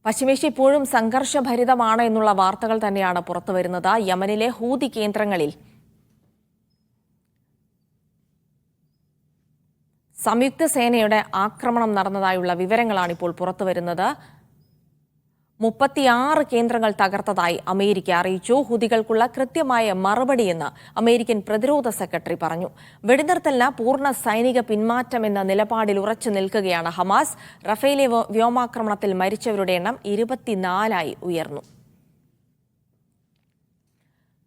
പശ്ചിമേഷ്യ ഇപ്പോഴും സംഘർഷഭരിതമാണ് എന്നുള്ള വാർത്തകൾ തന്നെയാണ് പുറത്തുവരുന്നത്. യമനിലെ ഹൂതി കേന്ദ്രങ്ങളിൽ സംയുക്ത സേനയുടെ ആക്രമണം നടന്നതായുള്ള വിവരങ്ങളാണ് ഇപ്പോൾ പുറത്തുവരുന്നത്. 36 കേന്ദ്രങ്ങൾ തകർത്തതായി അമേരിക്ക അറിയിച്ചു. ഹൂതികൾക്കുള്ള കൃത്യമായ മറുപടിയെന്ന് അമേരിക്കൻ പ്രതിരോധ സെക്രട്ടറി പറഞ്ഞു. വെടിനിർത്തലിന് പൂർണ്ണ സൈനിക പിന്മാറ്റം എന്ന നിലപാടിൽ ഉറച്ചു നിൽക്കുകയാണ് ഹമാസ്. റഫേലെ വ്യോമാക്രമണത്തിൽ മരിച്ചവരുടെ എണ്ണം 24 ഉയർന്നു.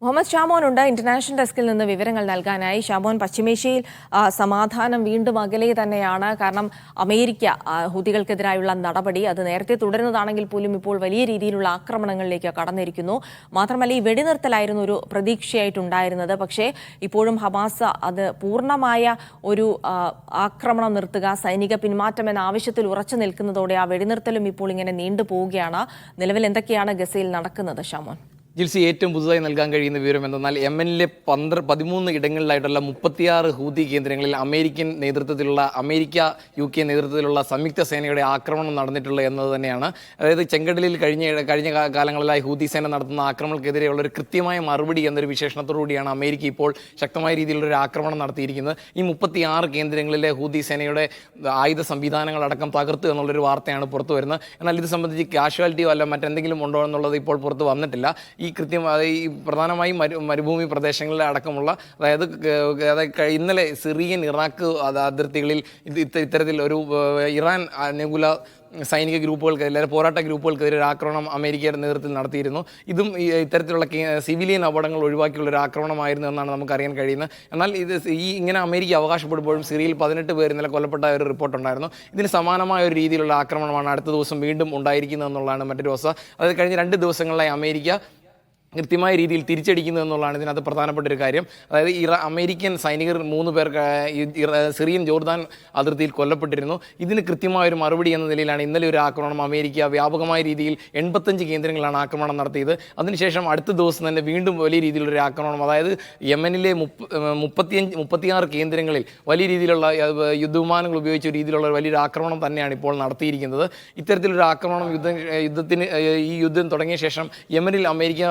മുഹമ്മദ് ഷാമോനുണ്ട് ഇന്റർനാഷണൽ ഡെസ്കിൽ നിന്ന് വിവരങ്ങൾ നൽകാനായി. ഷാമോൻ, പശ്ചിമേഷ്യയിൽ സമാധാനം വീണ്ടും അകലെ തന്നെയാണ്. കാരണം അമേരിക്ക ഹൂതികൾക്കെതിരായുള്ള നടപടി അത് നേരത്തെ തുടരുന്നതാണെങ്കിൽ പോലും ഇപ്പോൾ വലിയ രീതിയിലുള്ള ആക്രമണങ്ങളിലേക്ക് കടന്നിരിക്കുന്നു. മാത്രമല്ല, ഈ വെടിനിർത്തലായിരുന്നു ഒരു പ്രതീക്ഷയായിട്ടുണ്ടായിരുന്നത്. പക്ഷേ ഇപ്പോഴും ഹമാസ് അത് പൂർണ്ണമായ ഒരു ആക്രമണം നിർത്തുക, സൈനിക പിന്മാറ്റം എന്ന ആവശ്യത്തിൽ ഉറച്ചു നിൽക്കുന്നതോടെ ആ വെടിനിർത്തലും ഇപ്പോൾ ഇങ്ങനെ നീണ്ടുപോവുകയാണ്. നിലവിൽ എന്തൊക്കെയാണ് ഗസയിൽ നടക്കുന്നത് ഷാമോൻ? ജിൽസി, ഏറ്റവും പുതുതായി നൽകാൻ കഴിയുന്ന വിവരം എന്തെന്നാൽ യമനിലെ 13 ഇടങ്ങളിലായിട്ടുള്ള 36 ഹൂതി കേന്ദ്രങ്ങളിൽ അമേരിക്ക UK നേതൃത്വത്തിലുള്ള സംയുക്ത സേനയുടെ ആക്രമണം നടന്നിട്ടുള്ള എന്നത് തന്നെയാണ്. അതായത് ചെങ്കടലിൽ കഴിഞ്ഞ കാലങ്ങളിലായി ഹൂതി സേന നടത്തുന്ന ആക്രമണങ്ങൾക്കെതിരെയുള്ള ഒരു കൃത്യമായ മറുപടി എന്നൊരു വിശേഷണത്തോടുകൂടിയാണ് അമേരിക്ക ഇപ്പോൾ ശക്തമായ രീതിയിലുള്ളൊരു ആക്രമണം നടത്തിയിരിക്കുന്നത്. ഈ 36 കേന്ദ്രങ്ങളിലെ ഹൂതി സേനയുടെ ആയുധ സംവിധാനങ്ങളടക്കം തകർത്തു എന്നുള്ളൊരു വാർത്തയാണ് പുറത്തു വരുന്നത്. എന്നാൽ ഇത് സംബന്ധിച്ച് കാഷ്വാലിറ്റിയോ അല്ല മറ്റെന്തെങ്കിലും ഉണ്ടോ എന്നുള്ളത് ഇപ്പോൾ പുറത്ത് വന്നിട്ടില്ല. ഈ പ്രധാനമായും മരുഭൂമി പ്രദേശങ്ങളിലെ അടക്കമുള്ള അതായത് ഇന്നലെ സിറിയൻ ഇറാഖ് അതിർത്തികളിൽ ഇത്തരത്തിൽ ഒരു ഇറാൻ അനുകൂല സൈനിക ഗ്രൂപ്പുകൾക്കെതിരെ പോരാട്ട ഗ്രൂപ്പുകൾക്കെതിരെ ഒരു ആക്രമണം അമേരിക്കയുടെ നേതൃത്വത്തിൽ നടത്തിയിരുന്നു. ഇതും ഇത്തരത്തിലുള്ള സിവിലിയൻ അപകടങ്ങൾ ഒഴിവാക്കിയുള്ള ഒരു ആക്രമണമായിരുന്നു എന്നാണ് നമുക്കറിയാൻ കഴിയുന്നത്. എന്നാൽ ഇങ്ങനെ അമേരിക്ക അവകാശപ്പെടുമ്പോഴും സിറിയയിൽ 18 പേർ ഇന്നലെ കൊല്ലപ്പെട്ട ഒരു റിപ്പോർട്ടുണ്ടായിരുന്നു. ഇതിന് സമാനമായ ഒരു രീതിയിലുള്ള ആക്രമണമാണ് അടുത്ത ദിവസം വീണ്ടും ഉണ്ടായിരിക്കുന്നത് എന്നുള്ളതാണ് മറ്റൊരു വസ്തുത. അതായത് കഴിഞ്ഞ 2 ദിവസങ്ങളിലായി അമേരിക്ക കൃത്യമായ രീതിയിൽ തിരിച്ചടിക്കുന്നു എന്നുള്ളതാണ് ഇതിനകത്ത് പ്രധാനപ്പെട്ട ഒരു കാര്യം. അതായത് അമേരിക്കൻ സൈനികർ 3 പേർ സിറിയൻ ജോർദാൻ അതിർത്തിയിൽ കൊല്ലപ്പെട്ടിരുന്നു. ഇതിന് കൃത്യമായൊരു മറുപടി എന്ന നിലയിലാണ് ഇന്നലെ ഒരു ആക്രമണം അമേരിക്ക വ്യാപകമായ രീതിയിൽ 85 കേന്ദ്രങ്ങളിലാണ് ആക്രമണം നടത്തിയത്. അതിനുശേഷം അടുത്ത ദിവസം തന്നെ വീണ്ടും വലിയ രീതിയിലൊരു ആക്രമണം, അതായത് യമനിലെ 36 കേന്ദ്രങ്ങളിൽ വലിയ രീതിയിലുള്ള യുദ്ധവിമാനങ്ങൾ ഉപയോഗിച്ച രീതിയിലുള്ള വലിയൊരു ആക്രമണം തന്നെയാണ് ഇപ്പോൾ നടത്തിയിരിക്കുന്നത്. ഇത്തരത്തിലൊരു ആക്രമണം ഈ യുദ്ധം തുടങ്ങിയ ശേഷം യമനിൽ അമേരിക്ക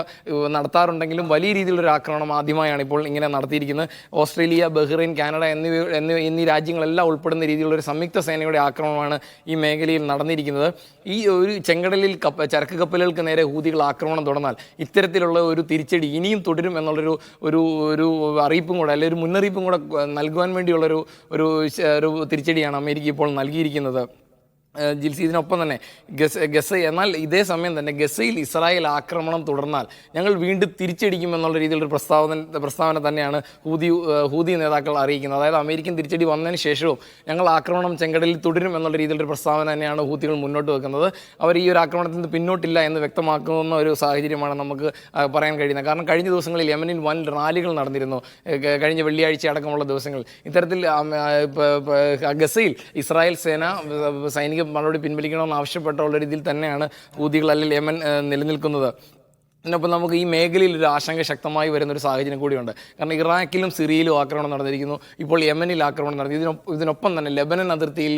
നടത്താറുണ്ടെങ്കിലും വലിയ രീതിയിലൊരു ആക്രമണം ആദ്യമായാണ് ഇപ്പോൾ ഇങ്ങനെ നടത്തിയിരിക്കുന്നത്. ഓസ്ട്രേലിയ, ബഹ്റൈൻ, കാനഡ എന്നീ രാജ്യങ്ങളെല്ലാം ഉൾപ്പെടുന്ന രീതിയിലുള്ള ഒരു സംയുക്ത സേനയുടെ ആക്രമണമാണ് ഈ മേഖലയിൽ നടന്നിരിക്കുന്നത്. ഈ ഒരു ചെങ്കടലിൽ ചരക്ക് കപ്പലുകൾക്ക് നേരെ ഹൂതികൾ ആക്രമണം തുടർന്നാൽ ഇത്തരത്തിലുള്ള ഒരു തിരിച്ചടി ഇനിയും തുടരും എന്നുള്ളൊരു ഒരു അറിയിപ്പും കൂടെ അല്ലെങ്കിൽ ഒരു മുന്നറിയിപ്പും കൂടെ നൽകുവാൻ വേണ്ടിയുള്ളൊരു തിരിച്ചടിയാണ് അമേരിക്ക ഇപ്പോൾ നൽകിയിരിക്കുന്നത്. ജിൽസി, ഇതിനൊപ്പം തന്നെ എന്നാൽ ഇതേ സമയം തന്നെ ഗസയിൽ ഇസ്രായേൽ ആക്രമണം തുടർന്നാൽ ഞങ്ങൾ വീണ്ടും തിരിച്ചടിക്കുമെന്നുള്ള രീതിയിലൊരു പ്രസ്താവന തന്നെയാണ് ഹൂതി നേതാക്കൾ അറിയിക്കുന്നത്. അതായത് അമേരിക്കൻ തിരിച്ചടി വന്നതിന് ശേഷവും ഞങ്ങൾ ആക്രമണം ചെങ്കടലിൽ തുടരും എന്നുള്ള രീതിയിലൊരു പ്രസ്താവന തന്നെയാണ് ഹൂതികൾ മുന്നോട്ട് വെക്കുന്നത്. അവർ ഈ ഒരു ആക്രമണത്തിൽ നിന്ന് പിന്നോട്ടില്ല എന്ന് വ്യക്തമാക്കുന്ന ഒരു സാഹചര്യമാണ് നമുക്ക് പറയാൻ കഴിയുന്നത്. കാരണം കഴിഞ്ഞ ദിവസങ്ങളിൽ യമനിൽ വൻ റാലികൾ നടന്നിരുന്നു. കഴിഞ്ഞ വെള്ളിയാഴ്ച അടക്കമുള്ള ദിവസങ്ങളിൽ ഇത്തരത്തിൽ ഗസയിൽ ഇസ്രായേൽ സൈനിക മറുപടി പിൻവലിക്കണമെന്ന് ആവശ്യപ്പെട്ടുള്ള രീതിയിൽ തന്നെയാണ് ഹൂതികൾ അല്ലെങ്കിൽ യമൻ നിലനിൽക്കുന്നത്. ഇതിനൊപ്പം നമുക്ക് ഈ മേഖലയിൽ ഒരു ആശങ്ക ശക്തമായി വരുന്നൊരു സാഹചര്യം കൂടിയുണ്ട്. കാരണം ഇറാഖിലും സിറിയയിലും ആക്രമണം നടന്നിരിക്കുന്നു, ഇപ്പോൾ യമനിൽ ആക്രമണം നടത്തി. ഇതിനൊപ്പം തന്നെ ലെബനൻ അതിർത്തിയിൽ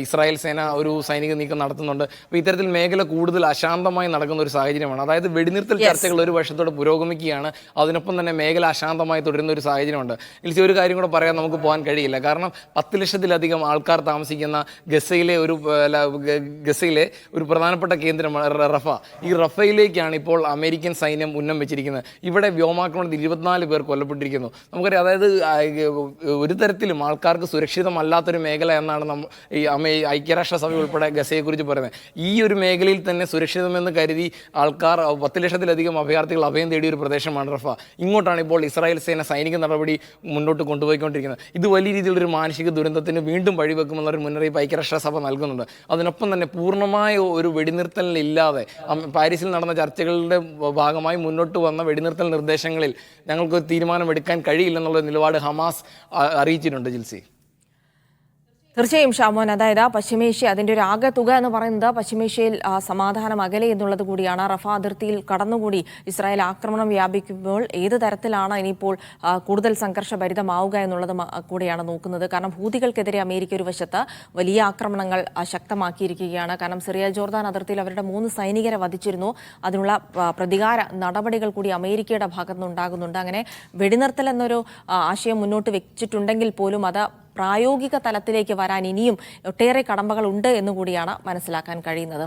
ഇസ്രായേൽ സേന ഒരു സൈനിക നീക്കം നടത്തുന്നുണ്ട്. അപ്പോൾ ഇത്തരത്തിൽ മേഖല കൂടുതൽ അശാന്തമായി നടക്കുന്ന ഒരു സാഹചര്യമാണ്. അതായത് വെടിനിർത്തൽ ചർച്ചകൾ ഒരു വശത്തോടെ പുരോഗമിക്കുകയാണ്, അതിനൊപ്പം തന്നെ മേഖല അശാന്തമായി തുടരുന്ന ഒരു സാഹചര്യമുണ്ട്. ഇതിൽ ഒരു കാര്യം കൂടെ പറയാൻ നമുക്ക് പോകാൻ കഴിയില്ല. കാരണം 10 ലക്ഷത്തിലധികം ആൾക്കാർ താമസിക്കുന്ന ഗസയിലെ ഒരു പ്രധാനപ്പെട്ട കേന്ദ്രമാണ് റഫ. ഈ റഫയിലേക്കാണ് ഇപ്പോൾ അമേരിക്കൻ സൈന്യം ഉന്നം വെച്ചിരിക്കുന്നത്. ഇവിടെ വ്യോമാക്രമണത്തിൽ 24 പേർ കൊല്ലപ്പെട്ടിരിക്കുന്നു. നമുക്കറിയാം, അതായത് ഒരു തരത്തിലും ആൾക്കാർക്ക് സുരക്ഷിതമല്ലാത്തൊരു മേഖല എന്നാണ് ഐക്യരാഷ്ട്രസഭ ഉൾപ്പെടെ ഗസയെക്കുറിച്ച് പറയുന്നത്. ഈ ഒരു മേഖലയിൽ തന്നെ സുരക്ഷിതമെന്ന് കരുതി ആൾക്കാർ 10 ലക്ഷത്തിലധികം അഭയാർത്ഥികൾ അഭയം തേടിയ ഒരു പ്രദേശമാണ് റഫ. ഇങ്ങോട്ടാണ് ഇപ്പോൾ ഇസ്രായേൽ സേന സൈനിക നടപടി മുന്നോട്ട് കൊണ്ടുപോയിക്കൊണ്ടിരിക്കുന്നത്. ഇത് വലിയ രീതിയിലൊരു മാനസിക ദുരന്തത്തിന് വീണ്ടും വഴിവെക്കുമെന്നൊരു മുന്നറിയിപ്പ് ഐക്യരാഷ്ട്രസഭ നൽകുന്നുണ്ട്. അതിനൊപ്പം തന്നെ പൂർണ്ണമായ ഒരു വെടിനിർത്തലില്ലാതെ പാരീസിൽ നടന്ന ചർച്ചകളുടെ ഭാഗമായി മുന്നോട്ട് വന്ന വെടിനിർത്തൽ നിർദ്ദേശങ്ങളിൽ ഞങ്ങൾക്ക് തീരുമാനമെടുക്കാൻ കഴിയില്ലെന്നുള്ള നിലപാട് ഹമാസ് അറിയിച്ചിട്ടുണ്ട്. ജിൽസി, തീർച്ചയായും ഷാമോൻ, അതായത് പശ്ചിമേഷ്യ അതിൻ്റെ ഒരു ആകെ തുക എന്ന് പറയുന്നത് പശ്ചിമേഷ്യയിൽ സമാധാനം അകലെ എന്നുള്ളത് കൂടിയാണ്. റഫ അതിർത്തിയിൽ കടന്നുകൂടി ഇസ്രായേൽ ആക്രമണം വ്യാപിക്കുമ്പോൾ ഏത് തരത്തിലാണ് ഇനിയിപ്പോൾ കൂടുതൽ സംഘർഷഭരിതമാവുക എന്നുള്ളത് കൂടിയാണ് നോക്കുന്നത്. കാരണം ഹൂതികൾക്കെതിരെ അമേരിക്ക ഒരു വശത്ത് വലിയ ആക്രമണങ്ങൾ ശക്തമാക്കിയിരിക്കുകയാണ്. കാരണം സിറിയ ജോർദാൻ അതിർത്തിയിൽ അവരുടെ 3 സൈനികരെ വധിച്ചിരുന്നു. അതിനുള്ള പ്രതികാര നടപടികൾ കൂടി അമേരിക്കയുടെ ഭാഗത്തുനിന്നുണ്ടാകുന്നുണ്ട്. അങ്ങനെ വെടിനിർത്തൽ എന്നൊരു ആശയം മുന്നോട്ട് വെച്ചിട്ടുണ്ടെങ്കിൽ പോലും അത് പ്രായോഗിക തലത്തിലേക്ക് വരാൻ ഇനിയും ഒട്ടേറെ കടമ്പകൾ ഉണ്ട് എന്നുകൂടിയാണ് മനസ്സിലാക്കാൻ കഴിയുന്നത്.